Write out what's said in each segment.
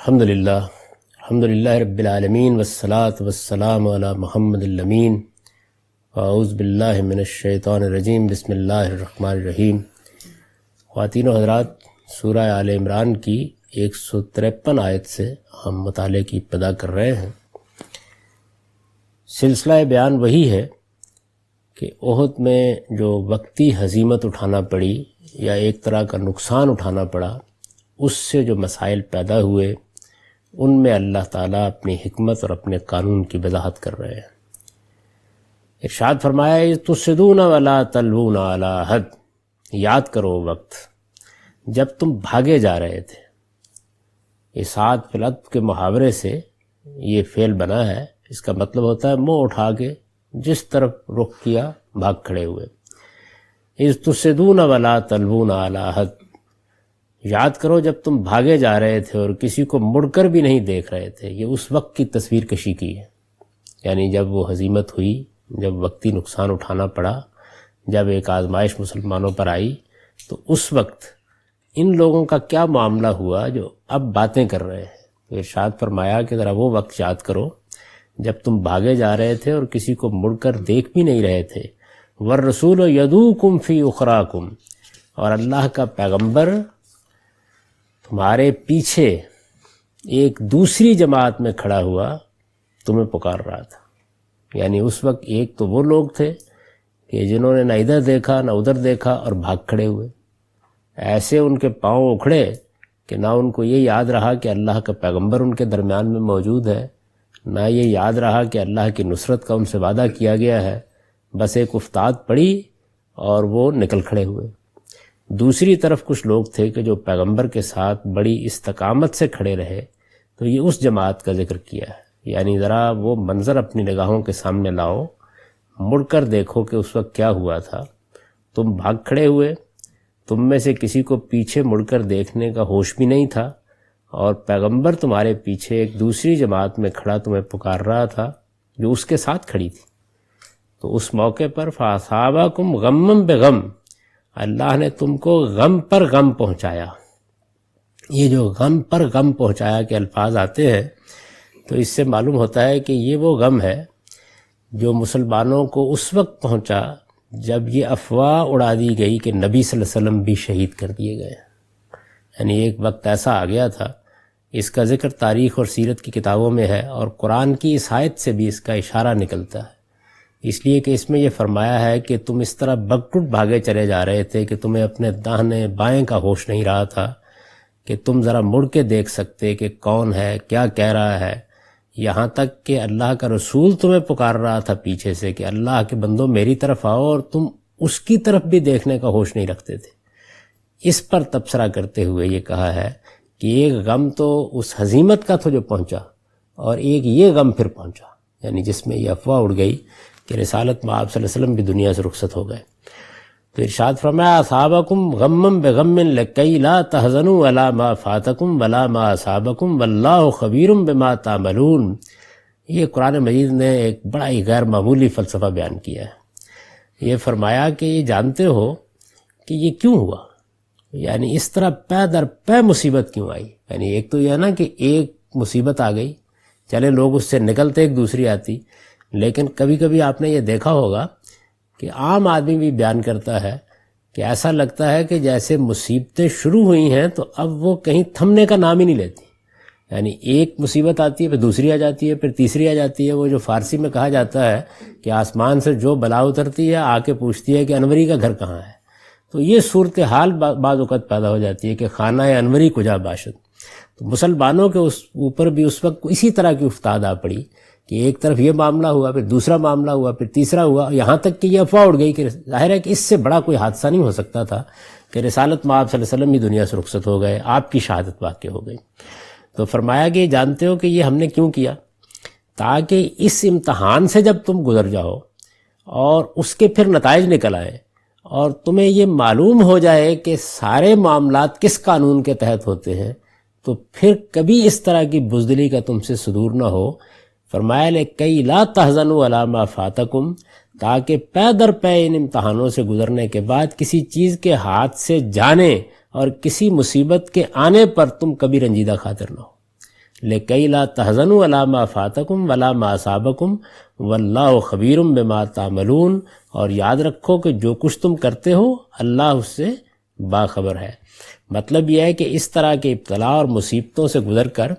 الحمدللہ رب العالمین والصلاة والسلام علی محمد الامین اعوذ باللہ من الشیطان الرجیم بسم اللہ الرحمن الرحیم۔ خواتین و حضرات، سورہ آل عمران کی 153 آیت سے ہم مطالعے کی ابتدا کر رہے ہیں۔ سلسلہ بیان وہی ہے کہ احد میں جو وقتی ہزیمت اٹھانا پڑی یا ایک طرح کا نقصان اٹھانا پڑا، اس سے جو مسائل پیدا ہوئے ان میں اللہ تعالیٰ اپنی حکمت اور اپنے قانون کی وضاحت کر رہے ہیں۔ ارشاد فرمایا اذ تصعدون ولا تلوون علی احد، یاد کرو وقت جب تم بھاگے جا رہے تھے۔ اصعاد فی الارض کے محاورے سے یہ فعل بنا ہے، اس کا مطلب ہوتا ہے منہ اٹھا کے جس طرف رخ کیا بھاگ کھڑے ہوئے۔ اذ تصعدون ولا تلوون علی احد، یاد کرو جب تم بھاگے جا رہے تھے اور کسی کو مڑ کر بھی نہیں دیکھ رہے تھے۔ یہ اس وقت کی تصویر کشی کی ہے، یعنی جب وہ ہزیمت ہوئی، جب وقتی نقصان اٹھانا پڑا، جب ایک آزمائش مسلمانوں پر آئی، تو اس وقت ان لوگوں کا کیا معاملہ ہوا جو اب باتیں کر رہے ہیں۔ تو ارشاد فرمایا کہ ذرا وہ وقت یاد کرو جب تم بھاگے جا رہے تھے اور کسی کو مڑ کر دیکھ بھی نہیں رہے تھے۔ والرسول یدعوکم فی اخراکم، اور اللہ کا پیغمبر تمہارے پیچھے ایک دوسری جماعت میں کھڑا ہوا تمہیں پکار رہا تھا۔ یعنی اس وقت ایک تو وہ لوگ تھے کہ جنہوں نے نہ ادھر دیکھا نہ ادھر دیکھا اور بھاگ کھڑے ہوئے، ایسے ان کے پاؤں اکھڑے کہ نہ ان کو یہ یاد رہا کہ اللہ کا پیغمبر ان کے درمیان میں موجود ہے، نہ یہ یاد رہا کہ اللہ کی نصرت کا ان سے وعدہ کیا گیا ہے، بس ایک افتاد پڑی اور وہ نکل کھڑے ہوئے۔ دوسری طرف کچھ لوگ تھے کہ جو پیغمبر کے ساتھ بڑی استقامت سے کھڑے رہے، تو یہ اس جماعت کا ذکر کیا ہے۔ یعنی ذرا وہ منظر اپنی نگاہوں کے سامنے لاؤ، مڑ کر دیکھو کہ اس وقت کیا ہوا تھا۔ تم بھاگ کھڑے ہوئے، تم میں سے کسی کو پیچھے مڑ کر دیکھنے کا ہوش بھی نہیں تھا، اور پیغمبر تمہارے پیچھے ایک دوسری جماعت میں کھڑا تمہیں پکار رہا تھا جو اس کے ساتھ کھڑی تھی۔ تو اس موقع پر فَأَصَابَكُمْ غَمًّا بِغَمٍّ، اللہ نے تم کو غم پر غم پہنچایا۔ یہ جو غم پر غم پہنچایا کے الفاظ آتے ہیں، تو اس سے معلوم ہوتا ہے کہ یہ وہ غم ہے جو مسلمانوں کو اس وقت پہنچا جب یہ افواہ اڑا دی گئی کہ نبی صلی اللہ علیہ وسلم بھی شہید کر دیے گئے۔ یعنی ایک وقت ایسا آ گیا تھا، اس کا ذکر تاریخ اور سیرت کی کتابوں میں ہے، اور قرآن کی اس آیت سے بھی اس کا اشارہ نکلتا ہے، اس لیے کہ اس میں یہ فرمایا ہے کہ تم اس طرح بگٹٹ بھاگے چلے جا رہے تھے کہ تمہیں اپنے داہنے بائیں کا ہوش نہیں رہا تھا کہ تم ذرا مڑ کے دیکھ سکتے کہ کون ہے، کیا کہہ رہا ہے۔ یہاں تک کہ اللہ کا رسول تمہیں پکار رہا تھا پیچھے سے کہ اللہ کے بندوں میری طرف آؤ، اور تم اس کی طرف بھی دیکھنے کا ہوش نہیں رکھتے تھے۔ اس پر تبصرہ کرتے ہوئے یہ کہا ہے کہ ایک غم تو اس ہزیمت کا تھا جو پہنچا، اور ایک یہ غم پھر پہنچا، یعنی جس میں یہ افواہ اڑ گئی کہ رسالت میں آپ صلی اللہ علیہ وسلم بھی دنیا سے رخصت ہو گئے۔ تو ارشاد فرمایا اصابکم غمًا بغم لکی لا تحزنوا علی ما فاتکم ولا ما اصابکم واللہ خبیر بما تعملون۔ یہ قرآن مجید نے ایک بڑا ہی غیر معمولی فلسفہ بیان کیا ہے۔ یہ فرمایا کہ یہ جانتے ہو کہ یہ کیوں ہوا، یعنی اس طرح پے در پے مصیبت کیوں آئی۔ یعنی ایک تو یہ ہے نا کہ ایک مصیبت آ گئی، چلے لوگ اس سے نکلتے ایک دوسری آتی، لیکن کبھی کبھی آپ نے یہ دیکھا ہوگا کہ عام آدمی بھی بیان کرتا ہے کہ ایسا لگتا ہے کہ جیسے مصیبتیں شروع ہوئی ہیں تو اب وہ کہیں تھمنے کا نام ہی نہیں لیتی۔ یعنی ایک مصیبت آتی ہے، پھر دوسری آ جاتی ہے، پھر تیسری آ جاتی ہے۔ وہ جو فارسی میں کہا جاتا ہے کہ آسمان سے جو بلا اترتی ہے آ کے پوچھتی ہے کہ انوری کا گھر کہاں ہے، تو یہ صورتحال بعض اوقات پیدا ہو جاتی ہے کہ خانہ انوری کجا باشد۔ تو مسلمانوں کے اس اوپر بھی اس وقت اسی طرح کی افتاد آ پڑی کہ ایک طرف یہ معاملہ ہوا، پھر دوسرا معاملہ ہوا، پھر تیسرا ہوا، یہاں تک کہ یہ افواہ اڑ گئی کہ ظاہر ہے کہ اس سے بڑا کوئی حادثہ نہیں ہو سکتا تھا کہ رسالت میں آپ صلی اللہ علیہ وسلم بھی دنیا سے رخصت ہو گئے، آپ کی شہادت واقع ہو گئی۔ تو فرمایا کہ جانتے ہو کہ یہ ہم نے کیوں کیا، تاکہ اس امتحان سے جب تم گزر جاؤ اور اس کے پھر نتائج نکل آئے اور تمہیں یہ معلوم ہو جائے کہ سارے معاملات کس قانون کے تحت ہوتے ہیں، تو پھر کبھی اس طرح کی بزدلی کا تم سے صدور نہ ہو۔ فرمایا لکی لا تحزنوا علی ما فاتکم، تاکہ پے در پے ان امتحانوں سے گزرنے کے بعد کسی چیز کے ہاتھ سے جانے اور کسی مصیبت کے آنے پر تم کبھی رنجیدہ خاطر نہ ہو۔ لِكَيْ لَا تَحْزَنُوا عَلَىٰ مَا فَاتَكُمْ وَلَا مَا أَصَابَكُمْ وَاللَّهُ خَبِيرٌ بِمَا تَعْمَلُونَ، اور یاد رکھو کہ جو کچھ تم کرتے ہو اللہ اس سے باخبر ہے۔ مطلب یہ ہے کہ اس طرح کے ابتلا اور مصیبتوں سے گزر کر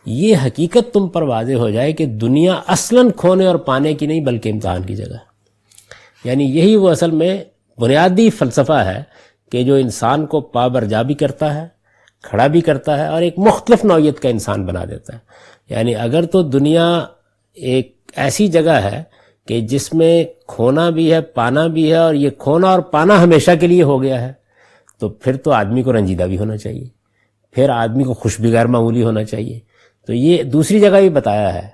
یہ حقیقت تم پر واضح ہو جائے کہ دنیا اصلاً کھونے اور پانے کی نہیں بلکہ امتحان کی جگہ ہے۔ یعنی یہی وہ اصل میں بنیادی فلسفہ ہے کہ جو انسان کو پابرجا بھی کرتا ہے، کھڑا بھی کرتا ہے، اور ایک مختلف نوعیت کا انسان بنا دیتا ہے۔ یعنی اگر تو دنیا ایک ایسی جگہ ہے کہ جس میں کھونا بھی ہے پانا بھی ہے، اور یہ کھونا اور پانا ہمیشہ کے لیے ہو گیا ہے، تو پھر تو آدمی کو رنجیدہ بھی ہونا چاہیے، پھر آدمی کو خوش بھی غیر معمولی ہونا چاہیے۔ تو یہ دوسری جگہ بھی بتایا ہے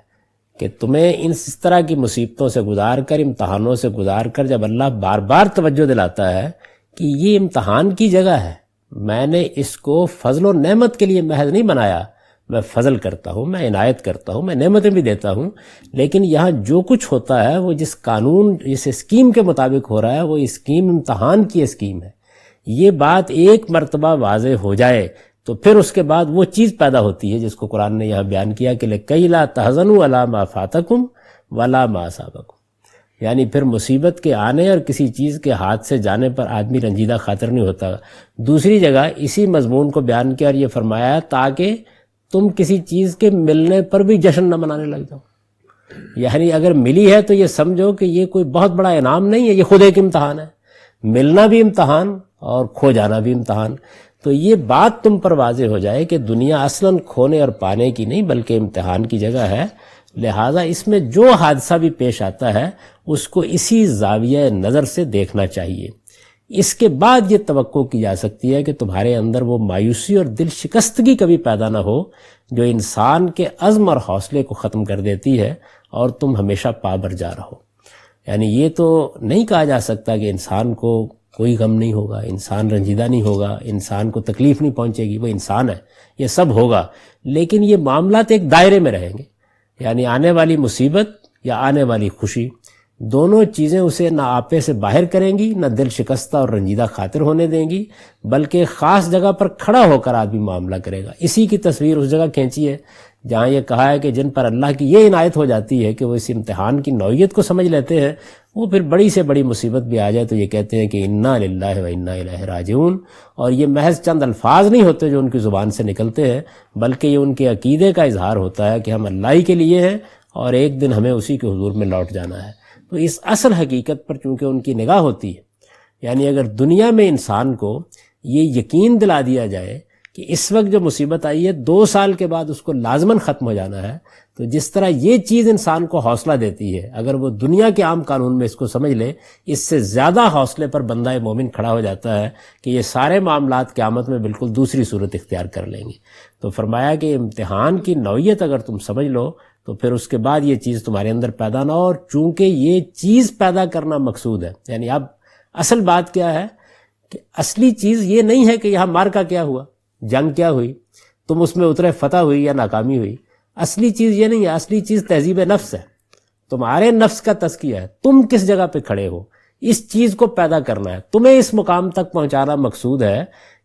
کہ تمہیں اس طرح کی مصیبتوں سے گزار کر، امتحانوں سے گزار کر، جب اللہ بار بار توجہ دلاتا ہے کہ یہ امتحان کی جگہ ہے، میں نے اس کو فضل و نعمت کے لیے محض نہیں بنایا، میں فضل کرتا ہوں، میں عنایت کرتا ہوں، میں نعمتیں بھی دیتا ہوں، لیکن یہاں جو کچھ ہوتا ہے وہ جس قانون، جس اسکیم کے مطابق ہو رہا ہے، وہ اسکیم امتحان کی اسکیم ہے۔ یہ بات ایک مرتبہ واضح ہو جائے تو پھر اس کے بعد وہ چیز پیدا ہوتی ہے جس کو قرآن نے یہاں بیان کیا کہ لِكَيْ لَا تَحْزَنُوا عَلَىٰ مَا فَاتَكُمْ وَلَا مَا أَصَابَكُمْ، یعنی پھر مصیبت کے آنے اور کسی چیز کے ہاتھ سے جانے پر آدمی رنجیدہ خاطر نہیں ہوتا۔ دوسری جگہ اسی مضمون کو بیان کیا اور یہ فرمایا تاکہ تم کسی چیز کے ملنے پر بھی جشن نہ منانے لگ جاؤ۔ یعنی اگر ملی ہے تو یہ سمجھو کہ یہ کوئی بہت بڑا انعام نہیں ہے، یہ خود ایک امتحان ہے، ملنا بھی امتحان اور کھو جانا بھی امتحان۔ تو یہ بات تم پر واضح ہو جائے کہ دنیا اصلاً کھونے اور پانے کی نہیں بلکہ امتحان کی جگہ ہے، لہٰذا اس میں جو حادثہ بھی پیش آتا ہے اس کو اسی زاویہ نظر سے دیکھنا چاہیے۔ اس کے بعد یہ توقع کی جا سکتی ہے کہ تمہارے اندر وہ مایوسی اور دل شکستگی کبھی پیدا نہ ہو جو انسان کے عزم اور حوصلے کو ختم کر دیتی ہے اور تم ہمیشہ پابرجا رہو۔ یعنی یہ تو نہیں کہا جا سکتا کہ انسان کو کوئی غم نہیں ہوگا، انسان رنجیدہ نہیں ہوگا، انسان کو تکلیف نہیں پہنچے گی، وہ انسان ہے، یہ سب ہوگا، لیکن یہ معاملات ایک دائرے میں رہیں گے۔ یعنی آنے والی مصیبت یا آنے والی خوشی، دونوں چیزیں اسے نہ آپے سے باہر کریں گی، نہ دل شکستہ اور رنجیدہ خاطر ہونے دیں گی، بلکہ خاص جگہ پر کھڑا ہو کر آدمی معاملہ کرے گا۔ اسی کی تصویر اس جگہ کھینچی ہے جہاں یہ کہا ہے کہ جن پر اللہ کی یہ عنایت ہو جاتی ہے کہ وہ اس امتحان کی نوعیت کو سمجھ لیتے ہیں، وہ پھر بڑی سے بڑی مصیبت بھی آ جائے تو یہ کہتے ہیں کہ انا للہ و انا الیہ راجعون، اور یہ محض چند الفاظ نہیں ہوتے جو ان کی زبان سے نکلتے ہیں، بلکہ یہ ان کے عقیدے کا اظہار ہوتا ہے کہ ہم اللہ ہی کے لیے ہیں اور ایک دن ہمیں اسی کے حضور میں لوٹ جانا ہے۔ تو اس اصل حقیقت پر چونکہ ان کی نگاہ ہوتی ہے، یعنی اگر دنیا میں انسان کو یہ یقین دلا دیا جائے کہ اس وقت جو مصیبت آئی ہے 2 سال کے بعد اس کو لازماً ختم ہو جانا ہے، تو جس طرح یہ چیز انسان کو حوصلہ دیتی ہے، اگر وہ دنیا کے عام قانون میں اس کو سمجھ لے، اس سے زیادہ حوصلے پر بندہ مومن کھڑا ہو جاتا ہے کہ یہ سارے معاملات قیامت میں بالکل دوسری صورت اختیار کر لیں گے۔ تو فرمایا کہ امتحان کی نوعیت اگر تم سمجھ لو تو پھر اس کے بعد یہ چیز تمہارے اندر پیدا نہ ہو، اور چونکہ یہ چیز پیدا کرنا مقصود ہے، یعنی اب اصل بات کیا ہے کہ اصلی چیز یہ نہیں ہے کہ یہاں مارکا کیا ہوا، جنگ کیا ہوئی، تم اس میں اترے، فتح ہوئی یا ناکامی ہوئی، اصلی چیز یہ نہیں ہے، اصلی چیز تہذیب نفس ہے، تمہارے نفس کا تزکیہ ہے، تم کس جگہ پہ کھڑے ہو، اس چیز کو پیدا کرنا ہے، تمہیں اس مقام تک پہنچانا مقصود ہے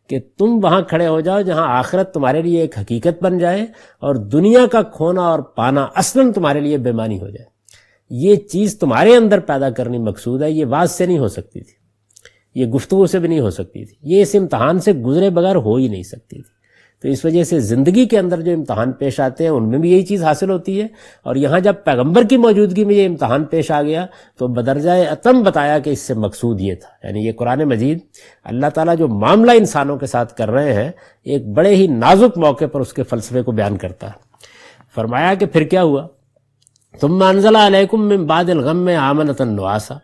کہ تم وہاں کھڑے ہو جاؤ جہاں آخرت تمہارے لیے ایک حقیقت بن جائے اور دنیا کا کھونا اور پانا اصلاً تمہارے لیے بےمانی ہو جائے۔ یہ چیز تمہارے اندر پیدا کرنی مقصود ہے، یہ واز سے نہیں ہو سکتی تھی، یہ گفتگو سے بھی نہیں ہو سکتی تھی، یہ اس امتحان سے گزرے بغیر ہو ہی نہیں سکتی تھی۔ تو اس وجہ سے زندگی کے اندر جو امتحان پیش آتے ہیں ان میں بھی یہی چیز حاصل ہوتی ہے، اور یہاں جب پیغمبر کی موجودگی میں یہ امتحان پیش آ گیا تو بدرجۂ اتم بتایا کہ اس سے مقصود یہ تھا۔ یعنی یہ قرآن مجید اللہ تعالیٰ جو معاملہ انسانوں کے ساتھ کر رہے ہیں ایک بڑے ہی نازک موقع پر اس کے فلسفے کو بیان کرتا ہے۔ فرمایا کہ پھر کیا ہوا، ثم انزل علیکم من بعد الغم آمنۃ نعاسا،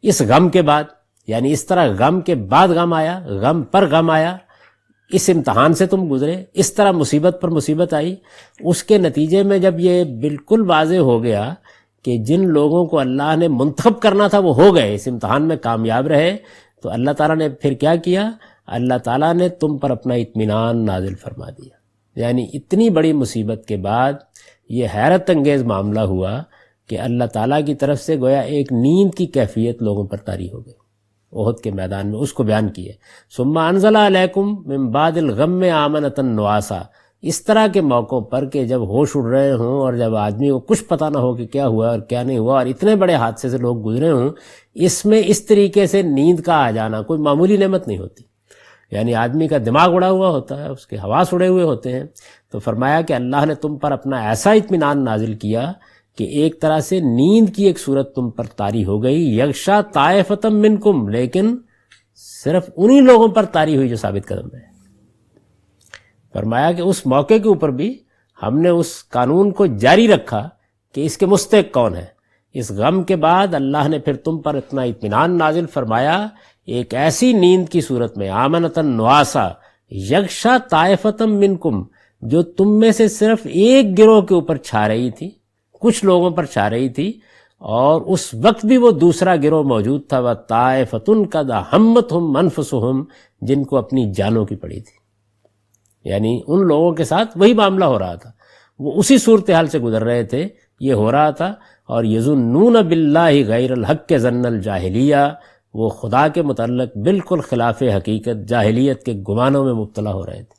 اس غم کے بعد، یعنی اس طرح غم کے بعد غم آیا، غم پر غم آیا، اس امتحان سے تم گزرے، اس طرح مصیبت پر مصیبت آئی، اس کے نتیجے میں جب یہ بالکل واضح ہو گیا کہ جن لوگوں کو اللہ نے منتخب کرنا تھا وہ ہو گئے، اس امتحان میں کامیاب رہے، تو اللہ تعالیٰ نے پھر کیا کیا، اللہ تعالیٰ نے تم پر اپنا اطمینان نازل فرما دیا۔ یعنی اتنی بڑی مصیبت کے بعد یہ حیرت انگیز معاملہ ہوا کہ اللہ تعالیٰ کی طرف سے گویا ایک نیند کی کیفیت لوگوں پر طاری ہو گئی۔ احد کے میدان میں اس کو بیان کیے، ثم انزل علیکم من بعد الغم آمنۃ نعاسا، اس طرح کے موقعوں پر کہ جب ہوش اڑ رہے ہوں اور جب آدمی کو کچھ پتہ نہ ہو کہ کیا ہوا اور کیا نہیں ہوا اور اتنے بڑے حادثے سے لوگ گزرے ہوں، اس میں اس طریقے سے نیند کا آ جانا کوئی معمولی نعمت نہیں ہوتی. یعنی آدمی کا دماغ اڑا ہوا ہوتا ہے، اس کے حواس اڑے ہوئے ہوتے ہیں. تو فرمایا کہ اللہ نے تم پر اپنا ایسا اطمینان نازل کیا کہ ایک طرح سے نیند کی ایک صورت تم پر طاری ہو گئی. یغشا طائفتم منکم، لیکن صرف انہی لوگوں پر طاری ہوئی جو ثابت قدم رہے. فرمایا کہ اس موقع کے اوپر بھی ہم نے اس قانون کو جاری رکھا کہ اس کے مستحق کون ہے. اس غم کے بعد اللہ نے پھر تم پر اتنا اطمینان نازل فرمایا ایک ایسی نیند کی صورت میں، آمنتن نواسا یغشا طائفتم منکم، جو تم میں سے صرف ایک گروہ کے اوپر چھا رہی تھی، کچھ لوگوں پر چھا رہی تھی، اور اس وقت بھی وہ دوسرا گروہ موجود تھا، وَطَائِفَةٌ قَدْ أَهَمَّتْهُمْ أَنفُسُهُمْ، جن کو اپنی جانوں کی پڑی تھی. یعنی ان لوگوں کے ساتھ وہی معاملہ ہو رہا تھا، وہ اسی صورتحال سے گزر رہے تھے، یہ ہو رہا تھا. اور یظنون باللہ غیر الحق ظن الجاہلیہ، وہ خدا کے متعلق بالکل خلاف حقیقت جاہلیت کے گمانوں میں مبتلا ہو رہے تھے.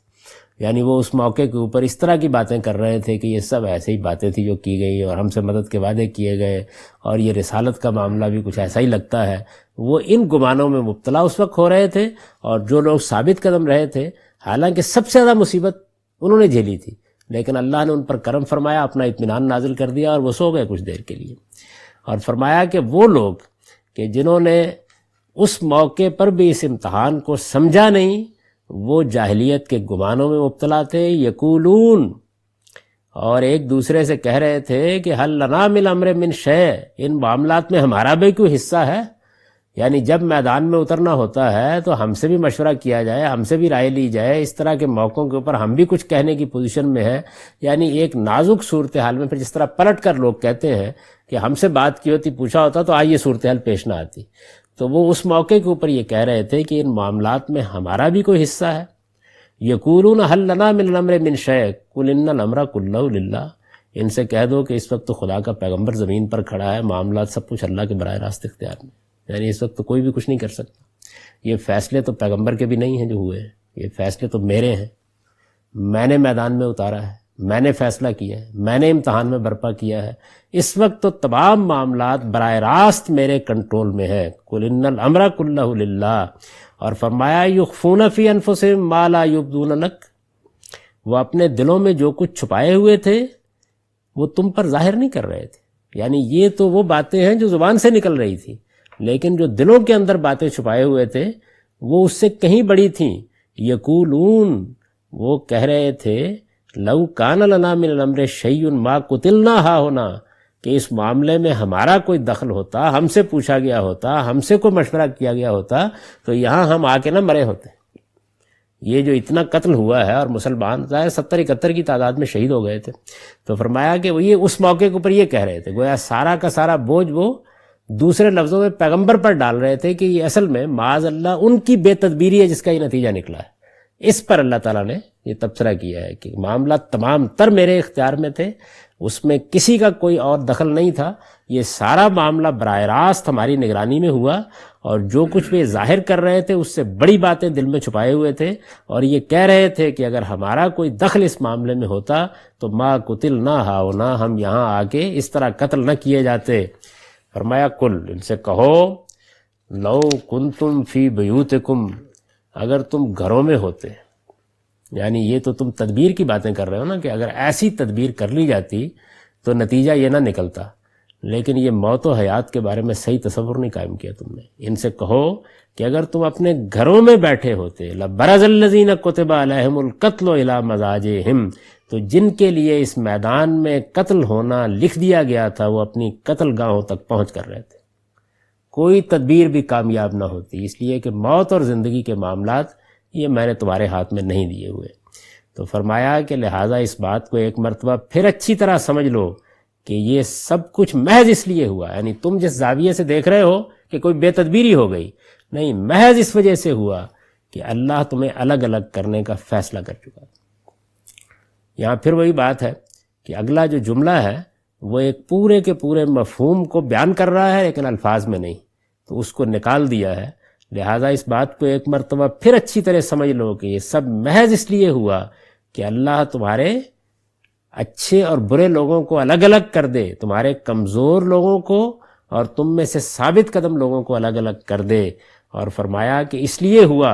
یعنی وہ اس موقع کے اوپر اس طرح کی باتیں کر رہے تھے کہ یہ سب ایسے ہی باتیں تھیں جو کی گئی اور ہم سے مدد کے وعدے کیے گئے، اور یہ رسالت کا معاملہ بھی کچھ ایسا ہی لگتا ہے. وہ ان گمانوں میں مبتلا اس وقت ہو رہے تھے، اور جو لوگ ثابت قدم رہے تھے، حالانکہ سب سے زیادہ مصیبت انہوں نے جھیلی تھی، لیکن اللہ نے ان پر کرم فرمایا، اپنا اطمینان نازل کر دیا، اور وہ سو گئے کچھ دیر کے لیے. اور فرمایا کہ وہ لوگ کہ جنہوں نے اس موقع پر بھی اس امتحان کو سمجھا نہیں، وہ جاہلیت کے گمانوں میں مبتلا تھے. یقولون، اور ایک دوسرے سے کہہ رہے تھے کہ حل لنا من الامر من شیء، ان معاملات میں ہمارا بھی کوئی حصہ ہے. یعنی جب میدان میں اترنا ہوتا ہے تو ہم سے بھی مشورہ کیا جائے، ہم سے بھی رائے لی جائے. اس طرح کے موقعوں کے اوپر ہم بھی کچھ کہنے کی پوزیشن میں ہیں. یعنی ایک نازک صورتحال میں پھر جس طرح پلٹ کر لوگ کہتے ہیں کہ ہم سے بات کی ہوتی، پوچھا ہوتا تو آج یہ صورتحال پیش نہ آتی. تو وہ اس موقع کے اوپر یہ کہہ رہے تھے کہ ان معاملات میں ہمارا بھی کوئی حصہ ہے. یقولون حل لنا من الامر من شیء قل ان الامر کلہ للہ، ان سے کہہ دو کہ اس وقت تو خدا کا پیغمبر زمین پر کھڑا ہے، معاملات سب کچھ اللہ کے براہ راست اختیار میں. یعنی اس وقت تو کوئی بھی کچھ نہیں کر سکتا. یہ فیصلے تو پیغمبر کے بھی نہیں ہیں جو ہوئے ہیں، یہ فیصلے تو میرے ہیں. میں نے میدان میں اتارا ہے، میں نے فیصلہ کیا ہے، میں نے امتحان میں برپا کیا ہے. اس وقت تو تمام معاملات براہ راست میرے کنٹرول میں ہے. قل ان الامر کلہ للہ. اور فرمایا یخفون فی انفسہم ما لا یبدون لک، وہ اپنے دلوں میں جو کچھ چھپائے ہوئے تھے وہ تم پر ظاہر نہیں کر رہے تھے. یعنی یہ تو وہ باتیں ہیں جو زبان سے نکل رہی تھی، لیکن جو دلوں کے اندر باتیں چھپائے ہوئے تھے وہ اس سے کہیں بڑی تھیں. یقولون، وہ کہہ رہے تھے لو کان لنا من الامر شیء ما قتلنا ہاہنا، کہ اس معاملے میں ہمارا کوئی دخل ہوتا، ہم سے پوچھا گیا ہوتا، ہم سے کوئی مشورہ کیا گیا ہوتا تو یہاں ہم آ کے نہ مرے ہوتے. یہ جو اتنا قتل ہوا ہے، اور مسلمان ظاہر 70-71 کی تعداد میں شہید ہو گئے تھے. تو فرمایا کہ وہ یہ اس موقع کے اوپر یہ کہہ رہے تھے، گویا سارا کا سارا بوجھ وہ دوسرے لفظوں میں پیغمبر پر ڈال رہے تھے کہ یہ اصل میں معاذ اللہ ان کی بے تدبیری ہے جس کا یہ نتیجہ نکلا ہے. اس پر اللہ تعالیٰ نے یہ تبصرہ کیا ہے کہ معاملات تمام تر میرے اختیار میں تھے، اس میں کسی کا کوئی اور دخل نہیں تھا. یہ سارا معاملہ براہ راست ہماری نگرانی میں ہوا، اور جو کچھ بھی ظاہر کر رہے تھے اس سے بڑی باتیں دل میں چھپائے ہوئے تھے، اور یہ کہہ رہے تھے کہ اگر ہمارا کوئی دخل اس معاملے میں ہوتا تو ما قتلنا ہاہنا، ہم یہاں آ کے اس طرح قتل نہ کیے جاتے. فرمایا کل، ان سے کہو لو کنتم فی بیوتکم، اگر تم گھروں میں ہوتے. یعنی یہ تو تم تدبیر کی باتیں کر رہے ہو نا، کہ اگر ایسی تدبیر کر لی جاتی تو نتیجہ یہ نہ نکلتا، لیکن یہ موت و حیات کے بارے میں صحیح تصور نہیں قائم کیا تم نے. ان سے کہو کہ اگر تم اپنے گھروں میں بیٹھے ہوتے، لبرز الذین کتب علیہم القتل الی مضاجعہم، تو جن کے لیے اس میدان میں قتل ہونا لکھ دیا گیا تھا وہ اپنی قتل گاہوں تک پہنچ کر رہے تھے. کوئی تدبیر بھی کامیاب نہ ہوتی، اس لیے کہ موت اور زندگی کے معاملات یہ میں نے تمہارے ہاتھ میں نہیں دیے ہوئے. تو فرمایا کہ لہٰذا اس بات کو ایک مرتبہ پھر اچھی طرح سمجھ لو کہ یہ سب کچھ محض اس لیے ہوا. یعنی تم جس زاویے سے دیکھ رہے ہو کہ کوئی بے تدبیری ہو گئی، نہیں، محض اس وجہ سے ہوا کہ اللہ تمہیں الگ الگ کرنے کا فیصلہ کر چکا. یہاں پھر وہی بات ہے کہ اگلا جو جملہ ہے وہ ایک پورے کے پورے مفہوم کو بیان کر رہا ہے لیکن الفاظ میں نہیں، تو اس کو نکال دیا ہے. لہٰذا اس بات کو ایک مرتبہ پھر اچھی طرح سمجھ لو کہ یہ سب محض اس لیے ہوا کہ اللہ تمہارے اچھے اور برے لوگوں کو الگ الگ کر دے، تمہارے کمزور لوگوں کو اور تم میں سے ثابت قدم لوگوں کو الگ الگ کر دے۔ اور فرمایا کہ اس لیے ہوا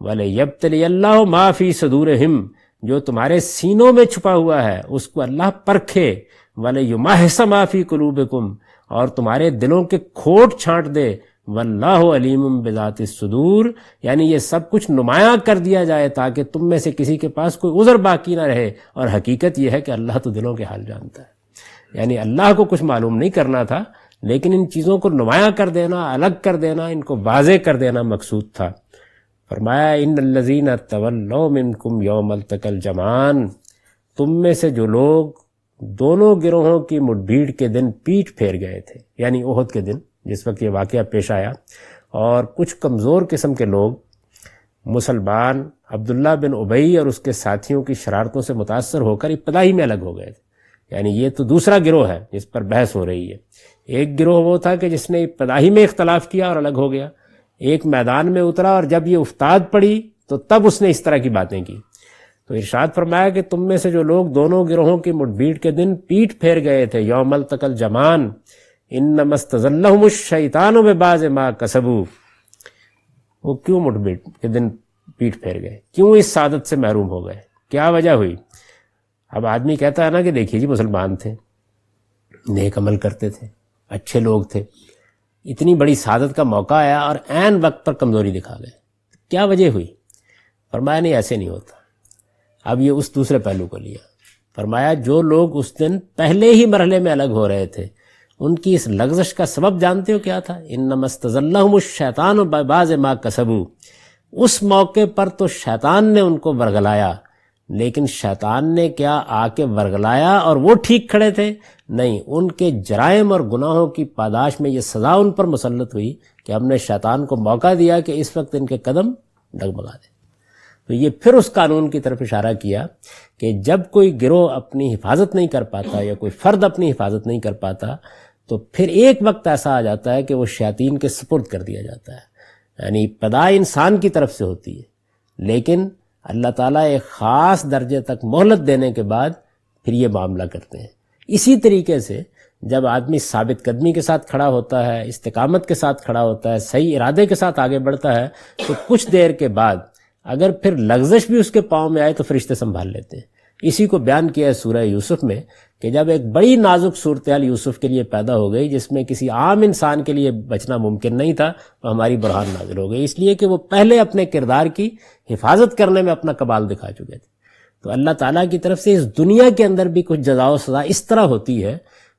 وَلَيَبْتَلِيَ اللَّهُ مَا فِي صُدُورِهِمْ، جو تمہارے سینوں میں چھپا ہوا ہے اس کو اللہ پرکھے، وَلَيُمَحِّصَ مَا فِي قُلُوبِكُمْ، اور تمہارے دلوں کے کھوٹ چھانٹ دے، وَاللَّهُ عَلِيمٌ بِذَاتِ الصُّدُورِ، یعنی یہ سب کچھ نمایاں کر دیا جائے تاکہ تم میں سے کسی کے پاس کوئی عذر باقی نہ رہے۔ اور حقیقت یہ ہے کہ اللہ تو دلوں کے حال جانتا ہے، یعنی اللہ کو کچھ معلوم نہیں کرنا تھا، لیکن ان چیزوں کو نمایاں کر دینا، الگ کر دینا، ان کو واضح کر دینا مقصود تھا۔ فرمایا ان الذین تولوا منکم یوم التقى الجمعان، تم میں سے جو لوگ دونوں گروہوں کی مٹ بھیڑ کے دن پیٹھ پھیر گئے تھے، یعنی احد کے دن جس وقت یہ واقعہ پیش آیا، اور کچھ کمزور قسم کے لوگ مسلمان عبداللہ بن ابی اور اس کے ساتھیوں کی شرارتوں سے متاثر ہو کر ابتدائی میں الگ ہو گئے تھے، یعنی یہ تو دوسرا گروہ ہے جس پر بحث ہو رہی ہے۔ ایک گروہ وہ تھا کہ جس نے ابتدائی میں اختلاف کیا اور الگ ہو گیا، ایک میدان میں اترا اور جب یہ افتاد پڑی تو تب اس نے اس طرح کی باتیں کی۔ تو ارشاد فرمایا کہ تم میں سے جو لوگ دونوں گروہوں کی مٹ بھیڑ کے دن پیٹھ پھیر گئے تھے، یوم التقى الجمعان انما استزلهم الشیطان ببعض ما کسبوا، وہ کیوں مٹ بھیڑ کے دن پیٹھ پھیر گئے، کیوں اس سعادت سے محروم ہو گئے، کیا وجہ ہوئی؟ اب آدمی کہتا ہے نا کہ دیکھیے جی مسلمان تھے، نیک عمل کرتے تھے، اچھے لوگ تھے، اتنی بڑی سعادت کا موقع آیا اور عین وقت پر کمزوری دکھا گئے، کیا وجہ ہوئی؟ فرمایا نہیں، ایسے نہیں ہوتا۔ اب یہ اس دوسرے پہلو کو لیا، فرمایا جو لوگ اس دن پہلے ہی مرحلے میں الگ ہو رہے تھے ان کی اس لغزش کا سبب جانتے ہو کیا تھا؟ انما استزلهم الشیطان ببعض ما کسبوا، اس موقع پر تو شیطان نے ان کو ورگلایا، لیکن شیطان نے کیا آ کے ورگلایا اور وہ ٹھیک کھڑے تھے؟ نہیں، ان کے جرائم اور گناہوں کی پاداش میں یہ سزا ان پر مسلط ہوئی کہ ہم نے شیطان کو موقع دیا کہ اس وقت ان کے قدم ڈگمگا دے۔ تو یہ پھر اس قانون کی طرف اشارہ کیا کہ جب کوئی گروہ اپنی حفاظت نہیں کر پاتا یا کوئی فرد اپنی حفاظت نہیں کر پاتا تو پھر ایک وقت ایسا آ جاتا ہے کہ وہ شیاطین کے سپرد کر دیا جاتا ہے، یعنی ابتدا انسان کی طرف سے ہوتی ہے، لیکن اللہ تعالیٰ ایک خاص درجے تک مہلت دینے کے بعد پھر یہ معاملہ کرتے ہیں۔ اسی طریقے سے جب آدمی ثابت قدمی کے ساتھ کھڑا ہوتا ہے، استقامت کے ساتھ کھڑا ہوتا ہے، صحیح ارادے کے ساتھ آگے بڑھتا ہے، تو کچھ دیر کے بعد اگر پھر لغزش بھی اس کے پاؤں میں آئے تو فرشتے سنبھال لیتے ہیں۔ اسی کو بیان کیا ہے سورہ یوسف میں کہ جب ایک بڑی نازک صورتحال یوسف کے لیے پیدا ہو گئی جس میں کسی عام انسان کے لیے بچنا ممکن نہیں تھا، تو ہماری برہان نازل ہو گئی، اس لیے کہ وہ پہلے اپنے کردار کی حفاظت کرنے میں اپنا کمال دکھا چکے تھے۔ تو اللہ تعالیٰ کی طرف سے اس دنیا کے اندر بھی کچھ جزا و سزا اس طرح ہوتی ہے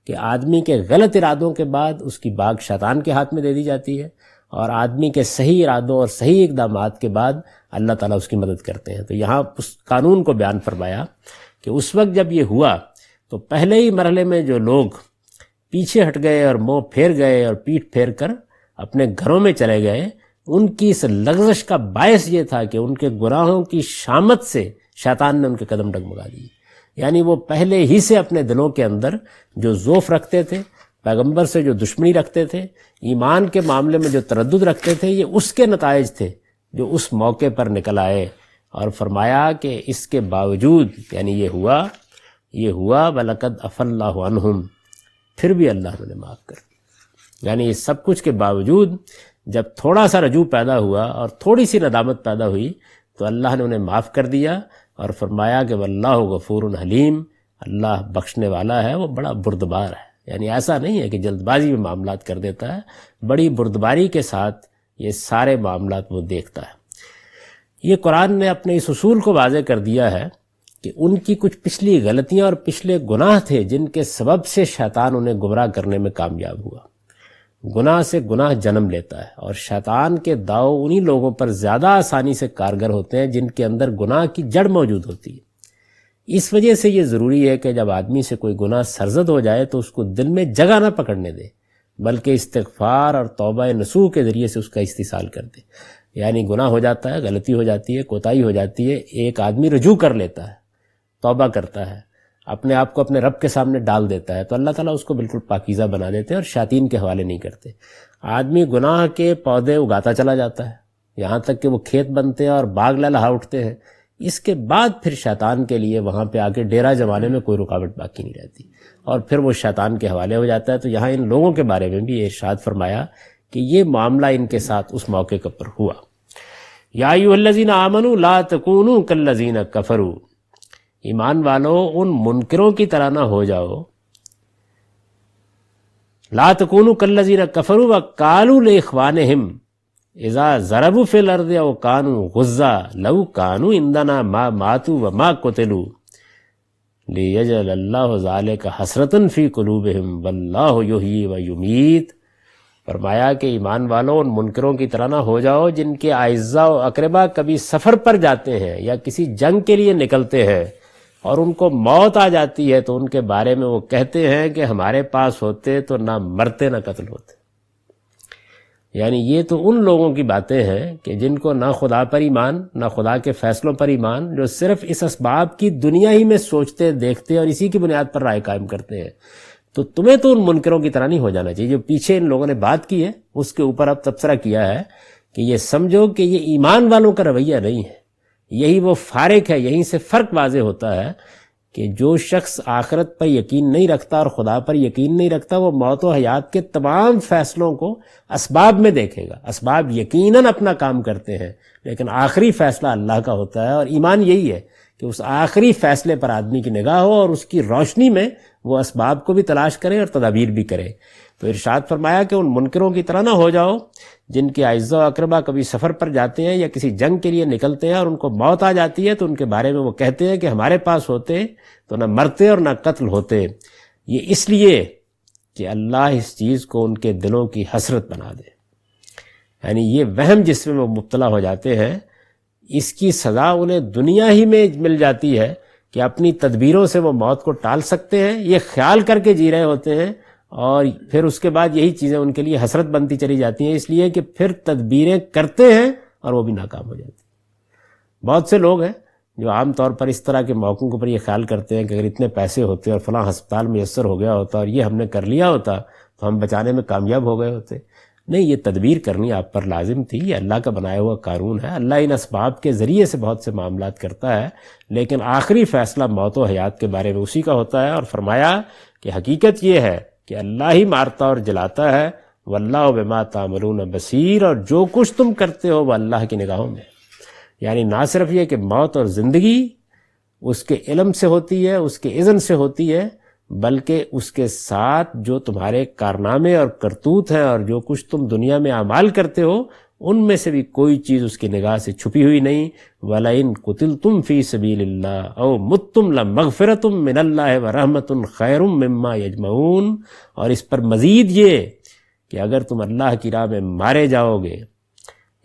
کہ آدمی کے غلط ارادوں کے بعد اس کی باگ شیطان کے ہاتھ میں دے دی جاتی ہے، اور آدمی کے صحیح ارادوں اور صحیح اقدامات کے بعد اللہ تعالیٰ اس کی مدد کرتے ہیں۔ تو یہاں اس قانون کو بیان فرمایا کہ اس وقت جب یہ ہوا تو پہلے ہی مرحلے میں جو لوگ پیچھے ہٹ گئے اور منہ پھیر گئے اور پیٹھ پھیر کر اپنے گھروں میں چلے گئے، ان کی اس لغزش کا باعث یہ تھا کہ ان کے گناہوں کی شامت سے شیطان نے ان کے قدم ڈگمگا دیے، یعنی وہ پہلے ہی سے اپنے دلوں کے اندر جو ذوف رکھتے تھے، پیغمبر سے جو دشمنی رکھتے تھے، ایمان کے معاملے میں جو تردد رکھتے تھے، یہ اس کے نتائج تھے جو اس موقع پر نکل آئے۔ اور فرمایا کہ اس کے باوجود یعنی یہ ہوا وَلَقَدْ عَفَا اللَّهُ عَنْهُمْ، پھر بھی اللہ نے معاف کر دیا، یعنی اس سب کچھ کے باوجود جب تھوڑا سا رجوع پیدا ہوا اور تھوڑی سی ندامت پیدا ہوئی تو اللہ نے انہیں معاف کر دیا، اور فرمایا کہ وَاللَّهُ غَفُورٌ حلیم، اللہ بخشنے والا ہے، وہ بڑا بردبار ہے، یعنی ایسا نہیں ہے کہ جلد بازی میں معاملات کر دیتا ہے، بڑی بردباری کے ساتھ یہ سارے معاملات وہ دیکھتا ہے۔ یہ قرآن نے اپنے اس اصول کو واضح کر دیا ہے کہ ان کی کچھ پچھلی غلطیاں اور پچھلے گناہ تھے جن کے سبب سے شیطان انہیں گمراہ کرنے میں کامیاب ہوا۔ گناہ سے گناہ جنم لیتا ہے، اور شیطان کے داؤ انہی لوگوں پر زیادہ آسانی سے کارگر ہوتے ہیں جن کے اندر گناہ کی جڑ موجود ہوتی ہے۔ اس وجہ سے یہ ضروری ہے کہ جب آدمی سے کوئی گناہ سرزد ہو جائے تو اس کو دل میں جگہ نہ پکڑنے دے، بلکہ استغفار اور توبہ نصوح کے ذریعے سے اس کا استحصال کر دے۔ یعنی گناہ ہو جاتا ہے، غلطی ہو جاتی ہے، کوتاہی ہو جاتی ہے، ایک آدمی رجوع کر لیتا ہے، توبہ کرتا ہے، اپنے آپ کو اپنے رب کے سامنے ڈال دیتا ہے، تو اللہ تعالیٰ اس کو بالکل پاکیزہ بنا دیتے ہیں اور شیاطین کے حوالے نہیں کرتے۔ آدمی گناہ کے پودے اگاتا چلا جاتا ہے، یہاں تک کہ وہ کھیت بنتے ہیں اور باغ لہلہا اٹھتے ہیں، اس کے بعد پھر شیطان کے لیے وہاں پہ آ کے ڈیرا جمانے میں کوئی رکاوٹ باقی نہیں رہتی، اور پھر وہ شیطان کے حوالے ہو جاتا ہے۔ تو یہاں ان لوگوں کے بارے میں بھی ارشاد فرمایا کہ یہ معاملہ ان کے ساتھ اس موقع کے پر ہوا۔ یا ایھا الذین آمنوا لا تکونوا کالذین کفروا، ایمان والو ان منکروں کی طرح نہ ہو جاؤ، لا تکونوا کالذین کفروا وقالوا لاخوانہم اذا ضربوا فی الارض او کانوا غزا لو کانوا عندنا ما ماتوا وما قتلوا لیجعل اللہ ذلک حسرۃ فی قلوبہم واللہ یحیی ویمیت۔ فرمایا کہ ایمان والو ان منکروں کی طرح نہ ہو جاؤ جن کے اعزاء و اقربا کبھی سفر پر جاتے ہیں یا کسی جنگ کے لیے نکلتے ہیں اور ان کو موت آ جاتی ہے تو ان کے بارے میں وہ کہتے ہیں کہ ہمارے پاس ہوتے تو نہ مرتے نہ قتل ہوتے۔ یعنی یہ تو ان لوگوں کی باتیں ہیں کہ جن کو نہ خدا پر ایمان نہ خدا کے فیصلوں پر ایمان، جو صرف اس اسباب کی دنیا ہی میں سوچتے دیکھتے اور اسی کی بنیاد پر رائے قائم کرتے ہیں۔ تو تمہیں تو ان منکروں کی طرح نہیں ہو جانا چاہیے۔ جو پیچھے ان لوگوں نے بات کی ہے اس کے اوپر اب تبصرہ کیا ہے کہ یہ سمجھو کہ یہ ایمان والوں کا رویہ نہیں ہے، یہی وہ فارق ہے۔ یہیں سے فرق واضح ہوتا ہے کہ جو شخص آخرت پر یقین نہیں رکھتا اور خدا پر یقین نہیں رکھتا وہ موت و حیات کے تمام فیصلوں کو اسباب میں دیکھے گا۔ اسباب یقیناً اپنا کام کرتے ہیں لیکن آخری فیصلہ اللہ کا ہوتا ہے، اور ایمان یہی ہے کہ اس آخری فیصلے پر آدمی کی نگاہ ہو اور اس کی روشنی میں وہ اسباب کو بھی تلاش کرے اور تدابیر بھی کرے۔ تو ارشاد فرمایا کہ ان منکروں کی طرح نہ ہو جاؤ جن کے اعزاء و اقربا کبھی سفر پر جاتے ہیں یا کسی جنگ کے لیے نکلتے ہیں اور ان کو موت آ جاتی ہے تو ان کے بارے میں وہ کہتے ہیں کہ ہمارے پاس ہوتے تو نہ مرتے اور نہ قتل ہوتے۔ یہ اس لیے کہ اللہ اس چیز کو ان کے دلوں کی حسرت بنا دے، یعنی یہ وہم جس میں وہ مبتلا ہو جاتے ہیں اس کی سزا انہیں دنیا ہی میں مل جاتی ہے کہ اپنی تدبیروں سے وہ موت کو ٹال سکتے ہیں، یہ خیال کر کے جی رہے ہوتے ہیں، اور پھر اس کے بعد یہی چیزیں ان کے لیے حسرت بنتی چلی جاتی ہیں، اس لیے کہ پھر تدبیریں کرتے ہیں اور وہ بھی ناکام ہو جاتی ہیں۔ بہت سے لوگ ہیں جو عام طور پر اس طرح کے موقعوں کے اوپر یہ خیال کرتے ہیں کہ اگر اتنے پیسے ہوتے اور فلاں ہسپتال میسر ہو گیا ہوتا اور یہ ہم نے کر لیا ہوتا تو ہم بچانے میں کامیاب ہو گئے ہوتے۔ نہیں، یہ تدبیر کرنی آپ پر لازم تھی، یہ اللہ کا بنایا ہوا قانون ہے۔ اللہ ان اسباب کے ذریعے سے بہت سے معاملات کرتا ہے لیکن آخری فیصلہ موت و حیات کے بارے میں اسی کا ہوتا ہے، اور فرمایا کہ حقیقت یہ ہے کہ اللہ ہی مارتا اور جلاتا ہے، واللہ بما تعملون بصیر، اور جو کچھ تم کرتے ہو وہ اللہ کی نگاہوں میں۔ یعنی نہ صرف یہ کہ موت اور زندگی اس کے علم سے ہوتی ہے، اس کے اذن سے ہوتی ہے، بلکہ اس کے ساتھ جو تمہارے کارنامے اور کرتوت ہیں اور جو کچھ تم دنیا میں اعمال کرتے ہو ان میں سے بھی کوئی چیز اس کی نگاہ سے چھپی ہوئی نہیں۔ وَلَئِن قُتِلْتُمْ فِي سَبِيلِ اللَّهِ أَوْ مُتْتُمْ لَمَغْفِرَةٌ مِّنَ اللَّهِ وَرَحْمَةٌ خَيْرٌ مِّمَّا يَجْمَعُونَ، اور اس پر مزید یہ کہ اگر تم اللہ کی راہ میں مارے جاؤ گے،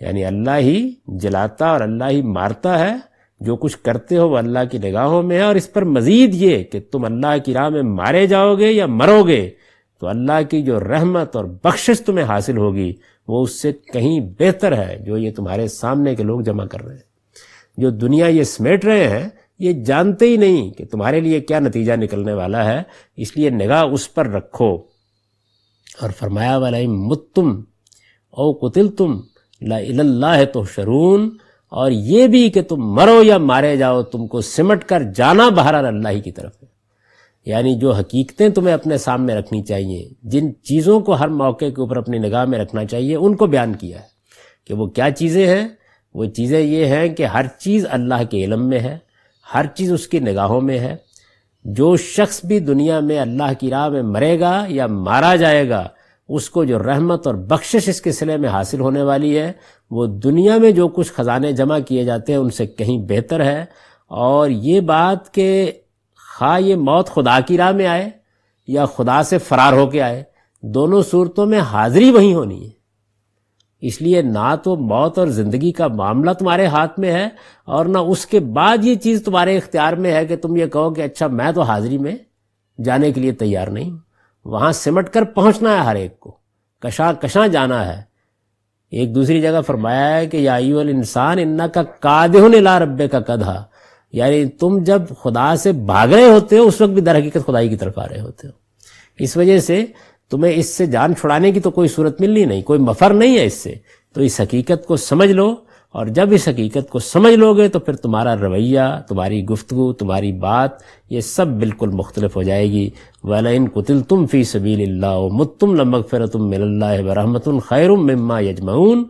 یعنی اللہ ہی جلاتا اور اللہ ہی مارتا ہے، جو کچھ کرتے ہو وہ اللہ کی نگاہوں میں ہے، اور اس پر مزید یہ کہ تم اللہ کی راہ میں مارے جاؤ گے یا مرو گے تو اللہ کی جو رحمت اور بخشش تمہیں حاصل ہوگی وہ اس سے کہیں بہتر ہے جو یہ تمہارے سامنے کے لوگ جمع کر رہے ہیں۔ جو دنیا یہ سمیٹ رہے ہیں یہ جانتے ہی نہیں کہ تمہارے لیے کیا نتیجہ نکلنے والا ہے، اس لیے نگاہ اس پر رکھو۔ اور فرمایا وَلَئِن مُتُّمْ أَوْ قُتِلْتُمْ لَإِلَى اللَّهِ تُحْشَرُونَ، اور یہ بھی کہ تم مرو یا مارے جاؤ تم کو سمٹ کر جانا بہرحال اللہ ہی کی طرف ہے۔ یعنی جو حقیقتیں تمہیں اپنے سامنے رکھنی چاہیے، جن چیزوں کو ہر موقع کے اوپر اپنی نگاہ میں رکھنا چاہیے، ان کو بیان کیا ہے کہ وہ کیا چیزیں ہیں۔ وہ چیزیں یہ ہیں کہ ہر چیز اللہ کے علم میں ہے، ہر چیز اس کی نگاہوں میں ہے۔ جو شخص بھی دنیا میں اللہ کی راہ میں مرے گا یا مارا جائے گا اس کو جو رحمت اور بخشش اس کے صلے میں حاصل ہونے والی ہے وہ دنیا میں جو کچھ خزانے جمع کیے جاتے ہیں ان سے کہیں بہتر ہے۔ اور یہ بات کہ خواہ یہ موت خدا کی راہ میں آئے یا خدا سے فرار ہو کے آئے، دونوں صورتوں میں حاضری وہی ہونی ہے۔ اس لیے نہ تو موت اور زندگی کا معاملہ تمہارے ہاتھ میں ہے اور نہ اس کے بعد یہ چیز تمہارے اختیار میں ہے کہ تم یہ کہو کہ اچھا میں تو حاضری میں جانے کے لیے تیار نہیں، وہاں سمٹ کر پہنچنا ہے، ہر ایک کو کشاں کشاں جانا ہے۔ ایک دوسری جگہ فرمایا ہے کہ یا ایھا الانسان انک کادح الی ربک کدحا، یعنی تم جب خدا سے بھاگ رہے ہوتے ہو اس وقت بھی در حقیقت خدائی کی طرف آ رہے ہوتے ہو۔ اس وجہ سے تمہیں اس سے جان چھڑانے کی تو کوئی صورت ملنی نہیں، کوئی مفر نہیں ہے اس سے۔ تو اس حقیقت کو سمجھ لو اور جب اس حقیقت کو سمجھ لو گے تو پھر تمہارا رویہ، تمہاری گفتگو، تمہاری بات یہ سب بالکل مختلف ہو جائے گی۔ وَلَئِن قُتِلْتُمْ فِي سَبِيلِ اللَّهِ وَمُتُّمْ لَمَغْفِرَةٌ مِّنَ اللَّهِ وَرَحْمَةٌ خَيْرٌ مِّمَّا يَجْمَعُونَ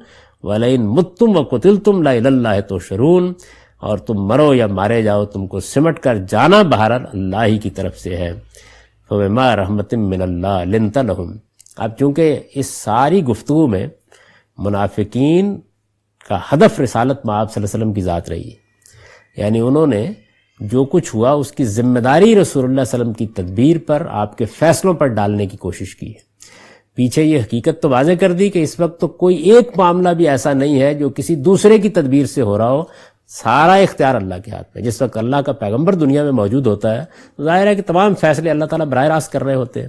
وَلَئِن مُتُّمْ وَقُتِلْتُمْ لَإِلَى اللَّهِ تُحْشَرُونَ، اور تم مرو یا مارے جاؤ تم کو سمٹ کر جانا بہرحال اللہ ہی کی طرف سے ہے۔ فَبِمَا رَحْمَةٍ مِّنَ اللَّهِ لِنْتَ لَهُمْ۔ اب چونکہ اس ساری گفتگو میں منافقین کا ہدف رسالت مآب صلی اللہ علیہ وسلم کی ذات رہی ہے، یعنی انہوں نے جو کچھ ہوا اس کی ذمہ داری رسول اللہ صلی اللہ علیہ وسلم کی تدبیر پر، آپ کے فیصلوں پر ڈالنے کی کوشش کی ہے۔ پیچھے یہ حقیقت تو واضح کر دی کہ اس وقت تو کوئی ایک معاملہ بھی ایسا نہیں ہے جو کسی دوسرے کی تدبیر سے ہو رہا ہو، سارا اختیار اللہ کے ہاتھ میں۔ جس وقت اللہ کا پیغمبر دنیا میں موجود ہوتا ہے تو ظاہر ہے کہ تمام فیصلے اللہ تعالیٰ براہ راست کر رہے ہوتے ہیں،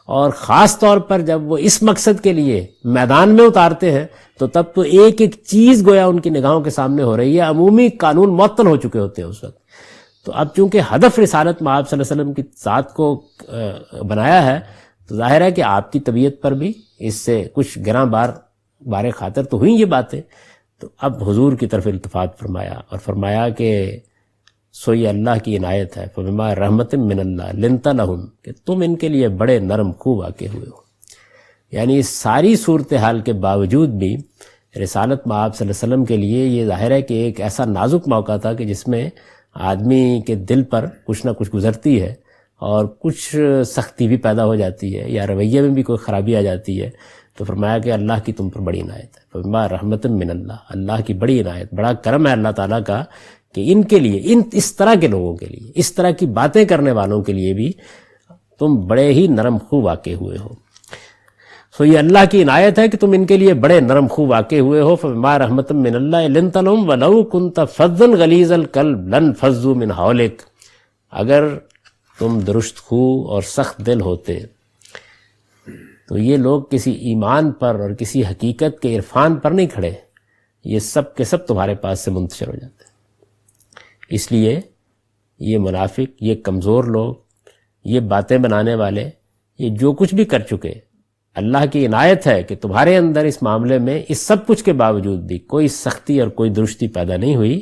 اور خاص طور پر جب وہ اس مقصد کے لیے میدان میں اتارتے ہیں تو تب تو ایک ایک چیز گویا ان کی نگاہوں کے سامنے ہو رہی ہے، عمومی قانون معطل ہو چکے ہوتے ہیں اس وقت۔ تو اب چونکہ ہدف رسالت مآب صلی اللہ علیہ وسلم کی ذات کو بنایا ہے تو ظاہر ہے کہ آپ کی طبیعت پر بھی اس سے کچھ گراں بار خاطر تو ہوئی یہ باتیں۔ تو اب حضور کی طرف التفات فرمایا اور فرمایا کہ سو یہ اللہ کی عنایت ہے، فبما رحمت من اللہ لنت لہم، کہ تم ان کے لیے بڑے نرم خو واقع ہوئے ہو۔ یعنی اس ساری صورتحال کے باوجود بھی رسالت مآب صلی اللہ علیہ وسلم کے لیے یہ ظاہر ہے کہ ایک ایسا نازک موقع تھا کہ جس میں آدمی کے دل پر کچھ نہ کچھ گزرتی ہے اور کچھ سختی بھی پیدا ہو جاتی ہے یا رویے میں بھی کوئی خرابی آ جاتی ہے، تو فرمایا کہ اللہ کی تم پر بڑی عنایت ہے، فبما رحمت من اللہ، اللہ کی بڑی عنایت، بڑا کرم ہے اللہ تعالیٰ کا کہ ان کے لیے، اس طرح کے لوگوں کے لیے، اس طرح کی باتیں کرنے والوں کے لیے بھی تم بڑے ہی نرم خو واقع ہوئے ہو۔ سو یہ اللہ کی عنایت ہے کہ تم ان کے لیے بڑے نرم خو واقع ہوئے ہو۔ فبما رحمت من اللہ لنت لہم ولو کنت فظا غلیظ القلب لانفضوا من حولک، اگر تم درست خو اور سخت دل ہوتے تو یہ لوگ کسی ایمان پر اور کسی حقیقت کے عرفان پر نہیں کھڑے، یہ سب کے سب تمہارے پاس سے منتشر ہو جاتے۔ اس لیے یہ منافق، یہ کمزور لوگ، یہ باتیں بنانے والے، یہ جو کچھ بھی کر چکے، اللہ کی عنایت ہے کہ تمہارے اندر اس معاملے میں اس سب کچھ کے باوجود بھی کوئی سختی اور کوئی درستی پیدا نہیں ہوئی،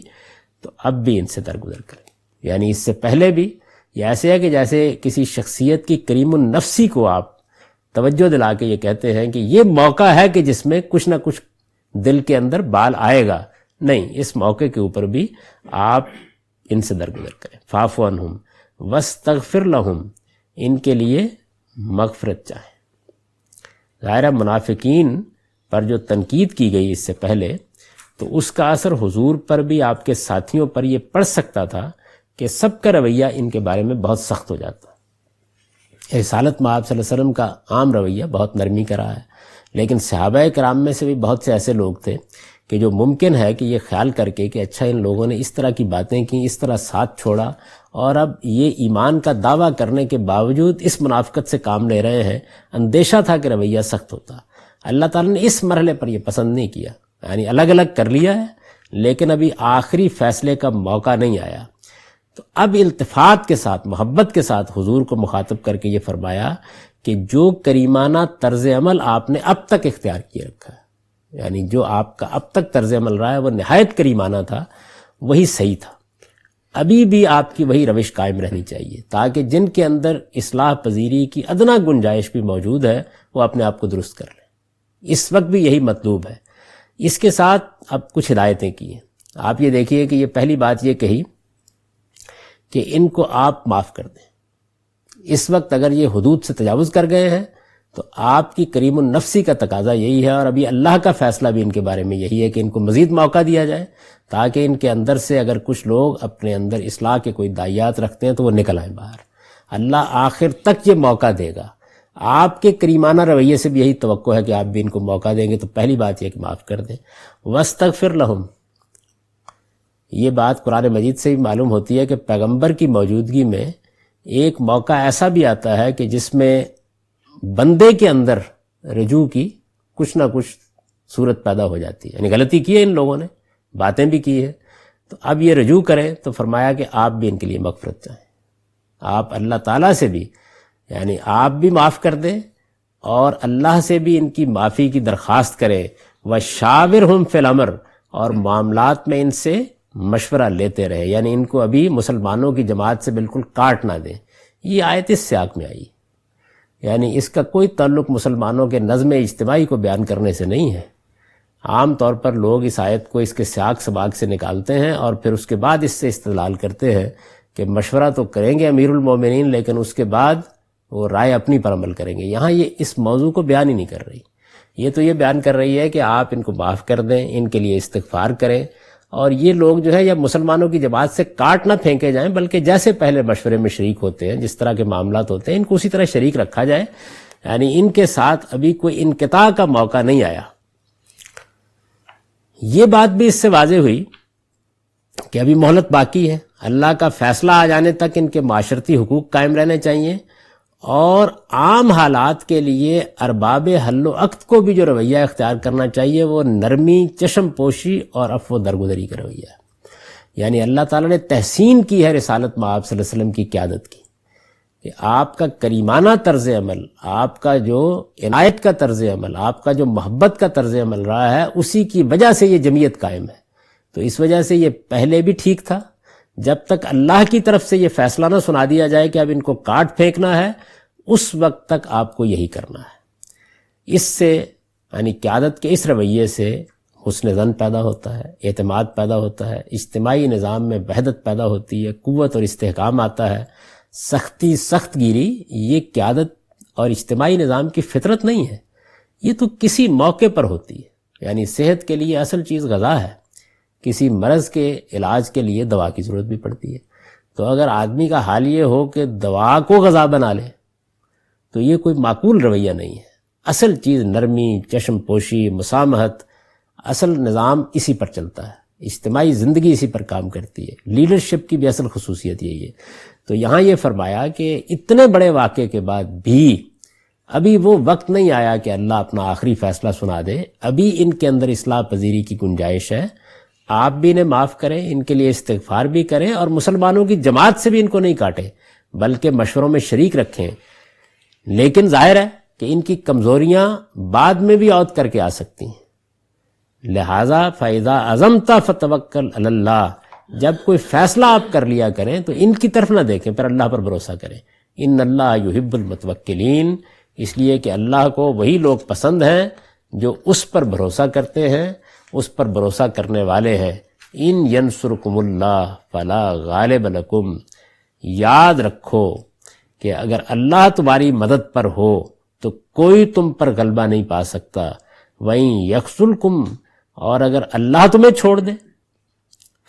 تو اب بھی ان سے درگزر کریں۔ یعنی اس سے پہلے بھی یہ ایسے ہے کہ جیسے کسی شخصیت کی کریم النفسی کو آپ توجہ دلا کے یہ کہتے ہیں کہ یہ موقع ہے کہ جس میں کچھ نہ کچھ دل کے اندر بال آئے گا، نہیں، اس موقع کے اوپر بھی آپ ان سے درگزر کریں۔ فاعف عنہم واستغفر لہم، ان کے لیے مغفرت چاہیں۔ ظاہرہ منافقین پر جو تنقید کی گئی اس سے پہلے، تو اس کا اثر حضور پر بھی آپ کے ساتھیوں پر یہ پڑ سکتا تھا کہ سب کا رویہ ان کے بارے میں بہت سخت ہو جاتا۔ رسالت مآب صلی اللہ علیہ وسلم کا عام رویہ بہت نرمی کا رہا ہے، لیکن صحابہ کرام میں سے بھی بہت سے ایسے لوگ تھے کہ جو ممکن ہے کہ یہ خیال کر کے کہ اچھا ان لوگوں نے اس طرح کی باتیں کی، اس طرح ساتھ چھوڑا، اور اب یہ ایمان کا دعویٰ کرنے کے باوجود اس منافقت سے کام لے رہے ہیں، اندیشہ تھا کہ رویہ سخت ہوتا۔ اللہ تعالیٰ نے اس مرحلے پر یہ پسند نہیں کیا، یعنی الگ الگ کر لیا ہے لیکن ابھی آخری فیصلے کا موقع نہیں آیا۔ تو اب التفات کے ساتھ، محبت کے ساتھ حضور کو مخاطب کر کے یہ فرمایا کہ جو کریمانہ طرز عمل آپ نے اب تک اختیار کیے رکھا ہے، یعنی جو آپ کا اب تک طرز عمل رہا ہے وہ نہایت کریمانہ تھا، وہی صحیح تھا۔ ابھی بھی آپ کی وہی روش قائم رہنی چاہیے تاکہ جن کے اندر اصلاح پذیری کی ادنا گنجائش بھی موجود ہے وہ اپنے آپ کو درست کر لیں۔ اس وقت بھی یہی مطلوب ہے۔ اس کے ساتھ اب کچھ ہدایتیں کی ہیں۔ آپ یہ دیکھیے کہ یہ پہلی بات یہ کہی کہ ان کو آپ معاف کر دیں۔ اس وقت اگر یہ حدود سے تجاوز کر گئے ہیں تو آپ کی کریم النفسی کا تقاضا یہی ہے، اور ابھی اللہ کا فیصلہ بھی ان کے بارے میں یہی ہے کہ ان کو مزید موقع دیا جائے تاکہ ان کے اندر سے اگر کچھ لوگ اپنے اندر اصلاح کے کوئی داعیات رکھتے ہیں تو وہ نکل آئیں باہر۔ اللہ آخر تک یہ موقع دے گا۔ آپ کے کریمانہ رویے سے بھی یہی توقع ہے کہ آپ بھی ان کو موقع دیں گے، تو پہلی بات یہ کہ معاف کر دیں۔ واستغفر لہم، یہ بات قرآن مجید سے بھی معلوم ہوتی ہے کہ پیغمبر کی موجودگی میں ایک موقع ایسا بھی آتا ہے کہ جس میں بندے کے اندر رجوع کی کچھ نہ کچھ صورت پیدا ہو جاتی ہے، یعنی غلطی کی ہے ان لوگوں نے، باتیں بھی کی ہے، تو اب یہ رجوع کریں تو فرمایا کہ آپ بھی ان کے لیے مغفرت چاہیں۔ آپ اللہ تعالیٰ سے بھی، یعنی آپ بھی معاف کر دیں اور اللہ سے بھی ان کی معافی کی درخواست کریں۔ وَشَاوِرْهُمْ فِي الْأَمْرِ، اور معاملات میں ان سے مشورہ لیتے رہے، یعنی ان کو ابھی مسلمانوں کی جماعت سے بالکل کاٹ نہ دیں۔ یہ آیت اس سیاق میں آئی، یعنی اس کا کوئی تعلق مسلمانوں کے نظم اجتماعی کو بیان کرنے سے نہیں ہے۔ عام طور پر لوگ اس آیت کو اس کے سیاق سباق سے نکالتے ہیں اور پھر اس کے بعد اس سے استدلال کرتے ہیں کہ مشورہ تو کریں گے امیر المومنین، لیکن اس کے بعد وہ رائے اپنی پر عمل کریں گے۔ یہاں یہ اس موضوع کو بیان ہی نہیں کر رہی، یہ تو یہ بیان کر رہی ہے کہ آپ ان کو معاف کر دیں، ان کے لیے استغفار کریں، اور یہ لوگ جو ہے یا مسلمانوں کی جماعت سے کاٹ نہ پھینکے جائیں، بلکہ جیسے پہلے مشورے میں شریک ہوتے ہیں، جس طرح کے معاملات ہوتے ہیں، ان کو اسی طرح شریک رکھا جائے، یعنی ان کے ساتھ ابھی کوئی انقطاع کا موقع نہیں آیا۔ یہ بات بھی اس سے واضح ہوئی کہ ابھی مہلت باقی ہے، اللہ کا فیصلہ آ جانے تک ان کے معاشرتی حقوق قائم رہنے چاہیے، اور عام حالات کے لیے ارباب حل و عقد کو بھی جو رویہ اختیار کرنا چاہیے وہ نرمی، چشم پوشی اور عفو و درگزری کا رویہ ہے۔ یعنی اللہ تعالیٰ نے تحسین کی ہے رسالت مآب صلی اللہ علیہ وسلم کی قیادت کی، کہ آپ کا کریمانہ طرز عمل، آپ کا جو عنایت کا طرز عمل، آپ کا جو محبت کا طرز عمل رہا ہے، اسی کی وجہ سے یہ جمعیت قائم ہے۔ تو اس وجہ سے یہ پہلے بھی ٹھیک تھا، جب تک اللہ کی طرف سے یہ فیصلہ نہ سنا دیا جائے کہ اب ان کو کاٹ پھینکنا ہے، اس وقت تک آپ کو یہی کرنا ہے۔ اس سے یعنی قیادت کے اس رویے سے حسن ظن پیدا ہوتا ہے، اعتماد پیدا ہوتا ہے، اجتماعی نظام میں وحدت پیدا ہوتی ہے، قوت اور استحکام آتا ہے۔ سخت گیری یہ قیادت اور اجتماعی نظام کی فطرت نہیں ہے، یہ تو کسی موقع پر ہوتی ہے۔ یعنی صحت کے لیے اصل چیز غذا ہے، کسی مرض کے علاج کے لیے دوا کی ضرورت بھی پڑتی ہے۔ تو اگر آدمی کا حال یہ ہو کہ دوا کو غذا بنا لے تو یہ کوئی معقول رویہ نہیں ہے۔ اصل چیز نرمی، چشم پوشی، مسامحت، اصل نظام اسی پر چلتا ہے، اجتماعی زندگی اسی پر کام کرتی ہے۔ لیڈرشپ کی بھی اصل خصوصیت یہی ہے۔ تو یہاں یہ فرمایا کہ اتنے بڑے واقعے کے بعد بھی ابھی وہ وقت نہیں آیا کہ اللہ اپنا آخری فیصلہ سنا دے، ابھی ان کے اندر اصلاح پذیری کی گنجائش ہے۔ آپ بھی انہیں معاف کریں، ان کے لیے استغفار بھی کریں، اور مسلمانوں کی جماعت سے بھی ان کو نہیں کاٹیں بلکہ مشوروں میں شریک رکھیں۔ لیکن ظاہر ہے کہ ان کی کمزوریاں بعد میں بھی عود کر کے آ سکتی ہیں، لہٰذا فَإِذَا عَزَمْتَ فَتَوَكَّلْ عَلَى اللَّهِ، جب کوئی فیصلہ آپ کر لیا کریں تو ان کی طرف نہ دیکھیں، پھر اللہ پر بھروسہ کریں۔ ان اللہ یحب المتوکلین، اس لیے کہ اللہ کو وہی لوگ پسند ہیں جو اس پر بھروسہ کرتے ہیں، اس پر بھروسہ کرنے والے ہیں۔ ان ینصرکم اللہ فلا غالب لکم، یاد رکھو کہ اگر اللہ تمہاری مدد پر ہو تو کوئی تم پر غلبہ نہیں پا سکتا۔ وَإِن يَخْذُلْكُمْ، اور اگر اللہ تمہیں چھوڑ دے،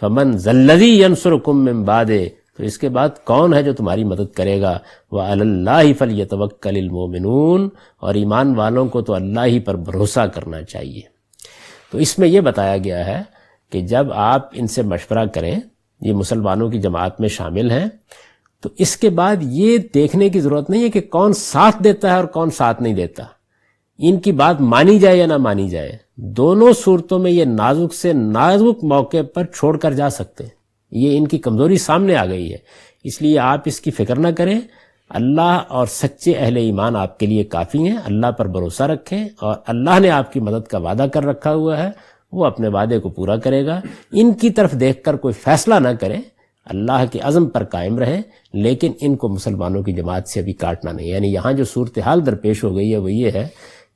فَمَنْ ذَا الَّذِي يَنْصُرُكُمْ مِنْ بَعْدِهِ، تو اس کے بعد کون ہے جو تمہاری مدد کرے گا۔ وَعَلَى اللَّهِ فَلْيَتَوَكَّلِ الْمُؤْمِنُونَ، اور ایمان والوں کو تو اللہ ہی پر بھروسہ کرنا چاہیے۔ تو اس میں یہ بتایا گیا ہے کہ جب آپ ان سے مشورہ کریں، یہ مسلمانوں کی جماعت میں شامل ہیں، تو اس کے بعد یہ دیکھنے کی ضرورت نہیں ہے کہ کون ساتھ دیتا ہے اور کون ساتھ نہیں دیتا، ان کی بات مانی جائے یا نہ مانی جائے، دونوں صورتوں میں یہ نازک سے نازک موقع پر چھوڑ کر جا سکتے ہیں۔ یہ ان کی کمزوری سامنے آ گئی ہے، اس لیے آپ اس کی فکر نہ کریں، اللہ اور سچے اہل ایمان آپ کے لیے کافی ہیں۔ اللہ پر بھروسہ رکھیں، اور اللہ نے آپ کی مدد کا وعدہ کر رکھا ہوا ہے، وہ اپنے وعدے کو پورا کرے گا۔ ان کی طرف دیکھ کر کوئی فیصلہ نہ کریں، اللہ کے عزم پر قائم رہیں، لیکن ان کو مسلمانوں کی جماعت سے ابھی کاٹنا نہیں۔ یعنی یہاں جو صورتحال درپیش ہو گئی ہے وہ یہ ہے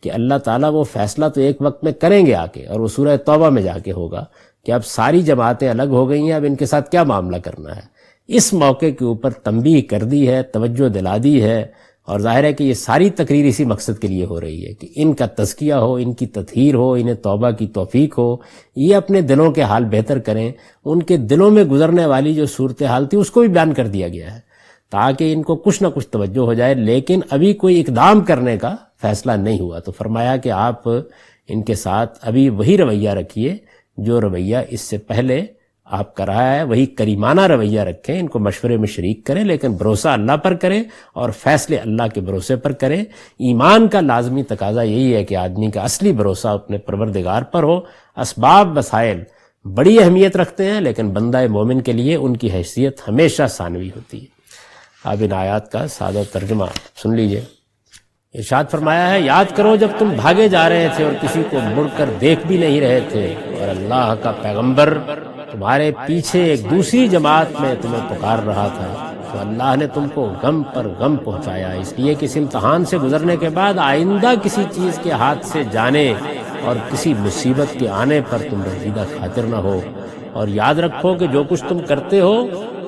کہ اللہ تعالیٰ وہ فیصلہ تو ایک وقت میں کریں گے آ کے، اور وہ سورہ توبہ میں جا کے ہوگا کہ اب ساری جماعتیں الگ ہو گئی ہیں، اب ان کے ساتھ کیا معاملہ کرنا ہے۔ اس موقع کے اوپر تنبیہ کر دی ہے، توجہ دلا دی ہے، اور ظاہر ہے کہ یہ ساری تقریر اسی مقصد کے لیے ہو رہی ہے کہ ان کا تزکیہ ہو، ان کی تطہیر ہو، انہیں توبہ کی توفیق ہو، یہ اپنے دلوں کے حال بہتر کریں۔ ان کے دلوں میں گزرنے والی جو صورتحال تھی اس کو بھی بیان کر دیا گیا ہے تاکہ ان کو کچھ نہ کچھ توجہ ہو جائے، لیکن ابھی کوئی اقدام کرنے کا فیصلہ نہیں ہوا۔ تو فرمایا کہ آپ ان کے ساتھ ابھی وہی رویہ رکھیے جو رویہ اس سے پہلے آپ کا رہا ہے، وہی کریمانہ رویہ رکھیں، ان کو مشورے میں شریک کریں، لیکن بھروسہ اللہ پر کریں اور فیصلے اللہ کے بھروسے پر کریں۔ ایمان کا لازمی تقاضا یہی ہے کہ آدمی کا اصلی بھروسہ اپنے پروردگار پر ہو۔ اسباب وسائل بڑی اہمیت رکھتے ہیں، لیکن بندہ مومن کے لیے ان کی حیثیت ہمیشہ ثانوی ہوتی ہے۔ اب ان آیات کا سادہ ترجمہ سن لیجئے۔ ارشاد فرمایا ہے، یاد کرو جب تم بھاگے جا رہے تھے اور کسی کو مڑ کر دیکھ بھی نہیں رہے تھے، اور اگر اللہ کا پیغمبر تمہارے پیچھے ایک دوسری جماعت میں تمہیں پکار رہا تھا تو اللہ نے تم کو غم پر غم پہنچایا، اس لیے کہ اس امتحان سے گزرنے کے بعد آئندہ کسی چیز کے ہاتھ سے جانے اور کسی مصیبت کے آنے پر تم رنجیدہ خاطر نہ ہو، اور یاد رکھو کہ جو کچھ تم کرتے ہو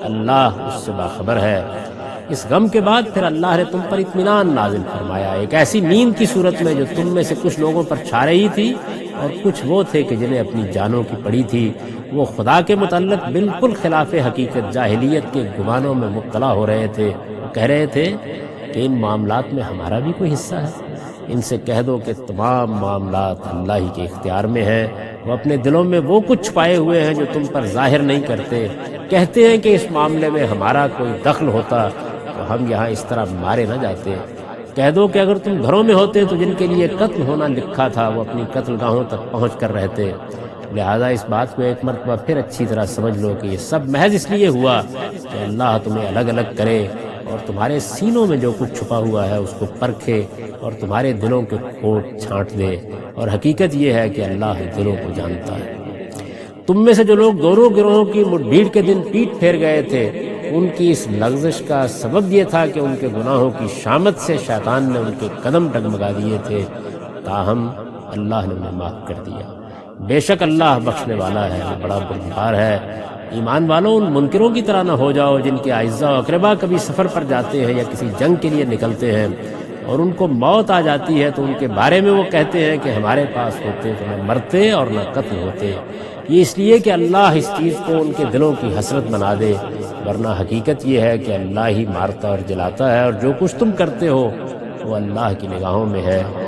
اللہ اس سے باخبر ہے۔ اس غم کے بعد پھر اللہ نے تم پر اطمینان نازل فرمایا، ایک ایسی نیند کی صورت میں جو تم میں سے کچھ لوگوں پر چھا رہی تھی، اور کچھ وہ تھے کہ جنہیں اپنی جانوں کی پڑی تھی، وہ خدا کے متعلق بالکل خلاف حقیقت جاہلیت کے گمانوں میں مبتلا ہو رہے تھے۔ وہ کہہ رہے تھے کہ ان معاملات میں ہمارا بھی کوئی حصہ ہے۔ ان سے کہہ دو کہ تمام معاملات اللہ ہی کے اختیار میں ہیں، وہ اپنے دلوں میں وہ کچھ چھپائے ہوئے ہیں جو تم پر ظاہر نہیں کرتے۔ کہتے ہیں کہ اس معاملے میں ہمارا کوئی دخل ہوتا تو ہم یہاں اس طرح مارے نہ جاتے۔ کہہ دو کہ اگر تم گھروں میں ہوتے تو جن کے لیے قتل ہونا لکھا تھا وہ اپنی قتل گاہوں تک پہنچ کر رہتے۔ لہذا اس بات کو ایک مرتبہ پھر اچھی طرح سمجھ لو کہ یہ سب محض اس لیے ہوا کہ اللہ تمہیں الگ الگ کرے اور تمہارے سینوں میں جو کچھ چھپا ہوا ہے اس کو پرکھے اور تمہارے دلوں کے کوٹ چھانٹ دے، اور حقیقت یہ ہے کہ اللہ دلوں کو جانتا ہے۔ تم میں سے جو لوگ دونوں گروہوں کی مٹ بھیڑ کے دن پیٹ پھیر گئے تھے، ان کی اس لغزش کا سبب یہ تھا کہ ان کے گناہوں کی شامت سے شیطان نے ان کے قدم ڈگمگا دیے تھے، تاہم اللہ نے انہیں معاف کر دیا۔ بے شک اللہ بخشنے والا ہے، وہ بڑا بردبار ہے۔ ایمان والوں، ان منکروں کی طرح نہ ہو جاؤ جن کے اعزاء و اقربا کبھی سفر پر جاتے ہیں یا کسی جنگ کے لیے نکلتے ہیں اور ان کو موت آ جاتی ہے تو ان کے بارے میں وہ کہتے ہیں کہ ہمارے پاس ہوتے تو نہ مرتے اور نہ قتل ہوتے۔ یہ اس لیے کہ اللہ اس چیز کو ان کے دلوں کی حسرت بنا دے، ورنہ حقیقت یہ ہے کہ اللہ ہی مارتا اور جلاتا ہے، اور جو کچھ تم کرتے ہو وہ اللہ کی نگاہوں میں ہے۔